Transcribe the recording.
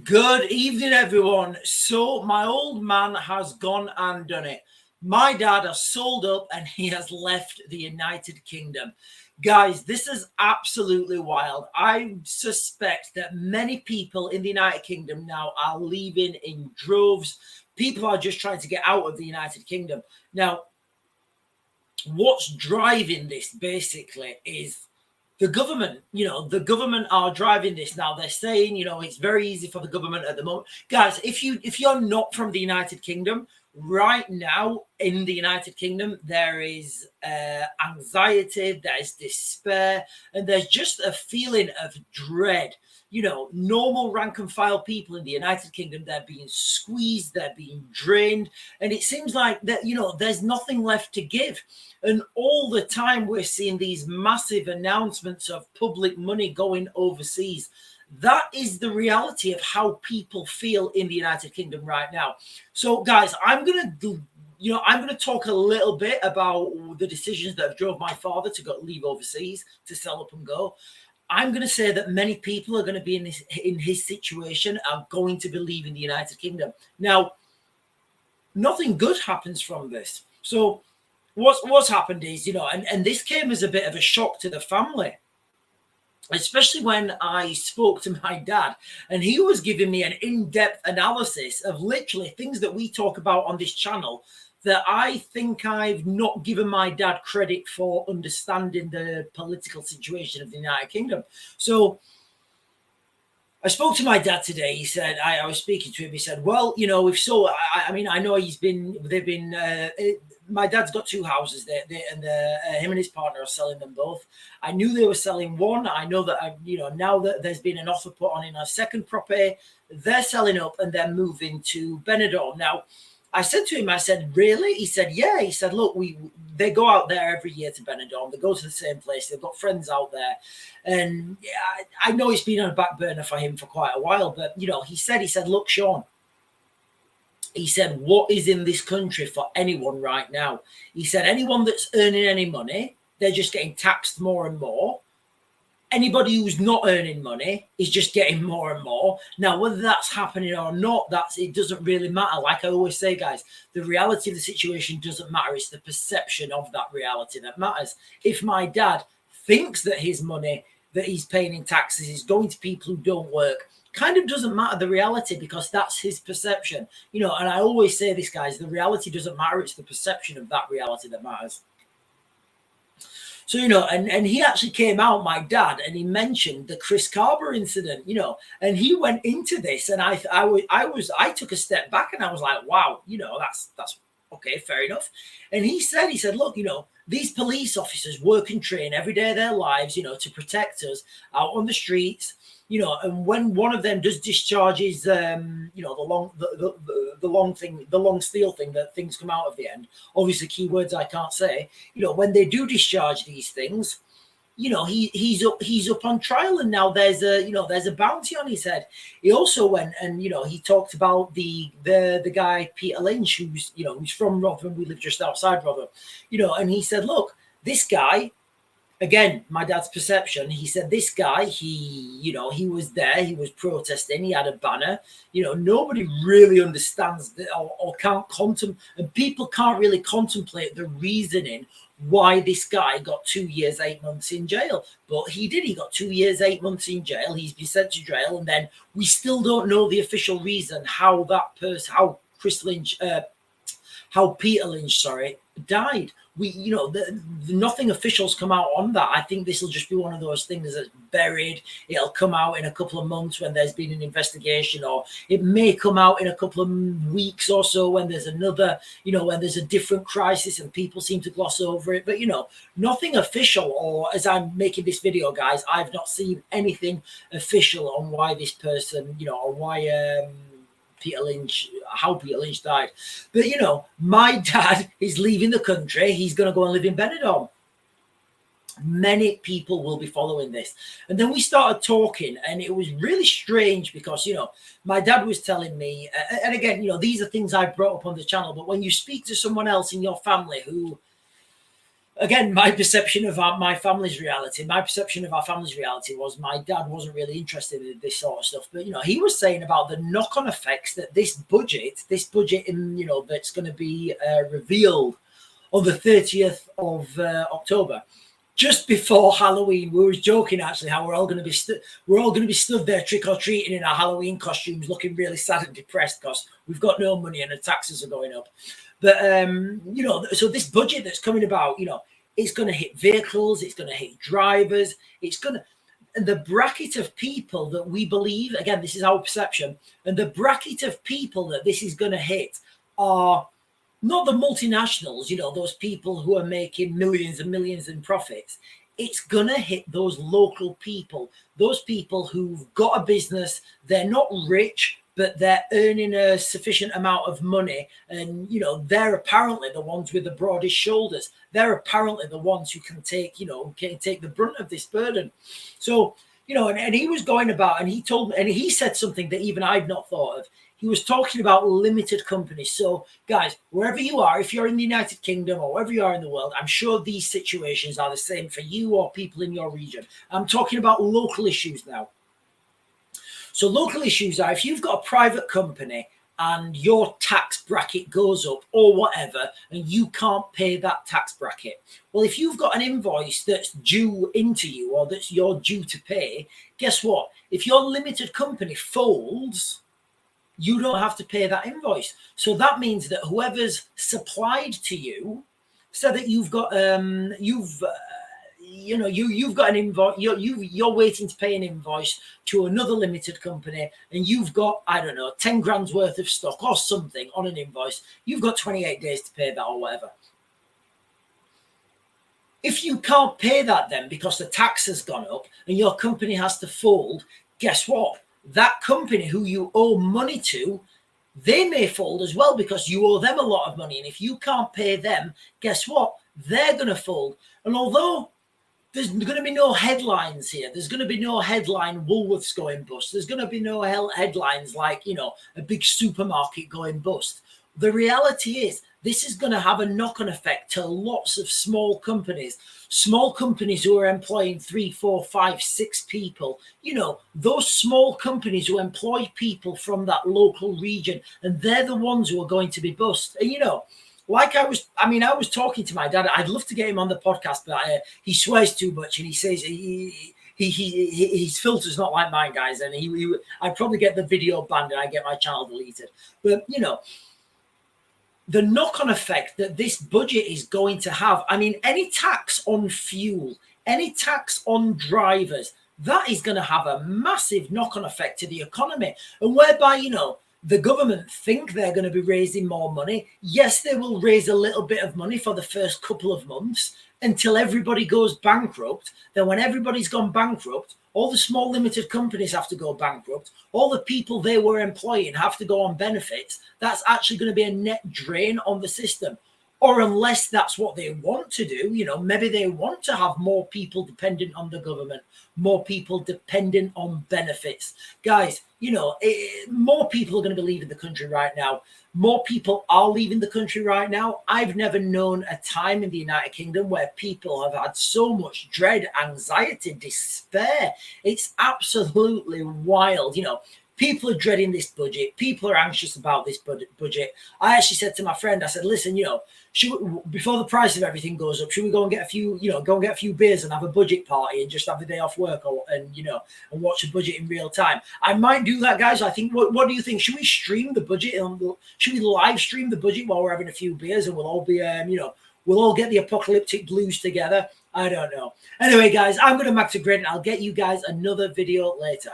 Good evening, everyone. So, my old man has gone and done it. My dad has sold up and he has left the United Kingdom. Guys, this is absolutely wild. I suspect that many people in the United Kingdom now are leaving in droves. People are just trying to get out of the United Kingdom. Now, what's driving this basically is the government. The government are driving this now. They're saying, it's very easy for the government at the moment. Guys, if you're not from the United Kingdom right now, in the United Kingdom there is anxiety, there's despair, and there's just a feeling of dread. Normal rank and file people in the United Kingdom, they're being squeezed, they're being drained, and it seems like that, there's nothing left to give. And all the time we're seeing these massive announcements of public money going overseas. That is the reality of how people feel in the United Kingdom right now. So, guys, I'm going to talk a little bit about the decisions that have drove my father to leave overseas, to sell up and go. I'm going to say that many people are going to be in his situation, are going to be leaving the United Kingdom. Now, nothing good happens from this. So what's happened is, and this came as a bit of a shock to the family, especially when I spoke to my dad, and he was giving me an in-depth analysis of literally things that we talk about on this channel that I think I've not given my dad credit for understanding the political situation of the United Kingdom. So I spoke to my dad today. He said, I was speaking to him. He said, well, if so, I know my dad's got two houses there, and him and his partner are selling them both. I knew they were selling one. I know that, now that there's been an offer put on in a second property, they're selling up and they're moving to Benidorm. Now, I said to him, I said, really? He said, yeah. He said, look, they go out there every year to Benidorm. They go to the same place. They've got friends out there. And yeah, I know it's been on a back burner for him for quite a while. But, he said, look, Sean, he said, what is in this country for anyone right now? He said, anyone that's earning any money, they're just getting taxed more and more. Anybody who's not earning money is just getting more and more. Now, whether that's happening or not, it doesn't really matter. Like I always say, guys, the reality of the situation doesn't matter. It's the perception of that reality that matters. If my dad thinks that his money that he's paying in taxes is going to people who don't work, kind of doesn't matter the reality, because that's his perception. And I always say this, guys, the reality doesn't matter. It's the perception of that reality that matters. So, and he actually came out, my dad, and he mentioned the Chris Carver incident, and he went into this, and I took a step back and I was like, wow, that's okay, fair enough. And he said, look, these police officers work and train every day of their lives, to protect us out on the streets. And when one of them does discharges, the long steel thing, that things come out of the end, obviously keywords I can't say, when they do discharge these things, he's up on trial, and now there's a bounty on his head. He also went and, he talked about the guy, Peter Lynch, who's from Rotherham. We live just outside Rotherham, and he said, look, this guy, again, my dad's perception, he said, this guy, he was there, he was protesting, he had a banner. Nobody really understands or can't contemplate, and people can't really contemplate the reasoning why this guy got 2 years, 8 months in jail. But he did. He got 2 years, 8 months in jail. He's been sent to jail, and then we still don't know the official reason how Peter Lynch, died. Nothing official's come out on that. I think this will just be one of those things that's buried. It'll come out in a couple of months when there's been an investigation, or it may come out in a couple of weeks or so when there's another, when there's a different crisis and people seem to gloss over it. But, nothing official, or as I'm making this video, guys, I've not seen anything official on why this person, or why, how Peter Lynch died. But, my dad is leaving the country. He's going to go and live in Benidorm. Many people will be following this. And then we started talking, and it was really strange because, my dad was telling me, and again, these are things I brought up on the channel, but when you speak to someone else in your family who again, my perception of my family's reality, was my dad wasn't really interested in this sort of stuff. But, he was saying about the knock-on effects that this budget in, that's going to be revealed on the 30th of October, just before Halloween. We were joking actually how we're all going to be stood there trick or treating in our Halloween costumes, looking really sad and depressed because we've got no money and the taxes are going up. But so this budget that's coming about, it's going to hit vehicles, it's going to hit drivers, and the bracket of people that we believe, again, this is our perception, and the bracket of people that this is going to hit are not the multinationals, those people who are making millions and millions in profits. It's going to hit those local people, those people who've got a business. They're not rich, but they're earning a sufficient amount of money. And, they're apparently the ones with the broadest shoulders. They're apparently the ones who can take, can take the brunt of this burden. So, and he was going about, and he told me, and he said something that even I've not thought of. He was talking about limited companies. So, guys, wherever you are, if you're in the United Kingdom or wherever you are in the world, I'm sure these situations are the same for you or people in your region. I'm talking about local issues now. So local issues are if you've got a private company and your tax bracket goes up or whatever, and you can't pay that tax bracket. Well, if you've got an invoice that's due into you or that's you're due to pay, guess what? If your limited company folds, you don't have to pay that invoice. So that means that whoever's supplied to you, so that you've got you've got an invoice, you're waiting to pay an invoice to another limited company, and you've got, I don't know, 10 grand's worth of stock or something on an invoice. You've got 28 days to pay that or whatever. If you can't pay that then because the tax has gone up and your company has to fold, guess what? That company who you owe money to, they may fold as well because you owe them a lot of money. And if you can't pay them, guess what? They're going to fold. And although there's going to be no headlines here, there's going to be no headline Woolworths going bust, there's going to be no headlines like, a big supermarket going bust. The reality is this is going to have a knock-on effect to lots of small companies who are employing 3, 4, 5, 6 people. Those small companies who employ people from that local region, and they're the ones who are going to be bust. And, like I was talking to my dad. I'd love to get him on the podcast, but he swears too much, and he says his filter's not like mine, guys. And I'd probably get the video banned and I get my channel deleted. But the knock-on effect that this budget is going to have. Any tax on fuel, any tax on drivers, that is going to have a massive knock-on effect to the economy. And whereby, the government think they're going to be raising more money. Yes, they will raise a little bit of money for the first couple of months until everybody goes bankrupt. Then when everybody's gone bankrupt, all the small limited companies have to go bankrupt. All the people they were employing have to go on benefits. That's actually going to be a net drain on the system. Or unless that's what they want to do, maybe they want to have more people dependent on the government, more people dependent on benefits. Guys, more people are going to be leaving the country right now. More people are leaving the country right now. I've never known a time in the United Kingdom where people have had so much dread, anxiety, despair. It's absolutely wild. People are dreading this budget. People are anxious about this budget. I actually said to my friend, I said, listen, before the price of everything goes up, should we go and get a few beers and have a budget party and just have the day off work and watch the budget in real time? I might do that, guys. I think, what do you think? Should we stream the budget? Should we live stream the budget while we're having a few beers and we'll all be, we'll all get the apocalyptic blues together? I don't know. Anyway, guys, I'm going to back to grid and I'll get you guys another video later.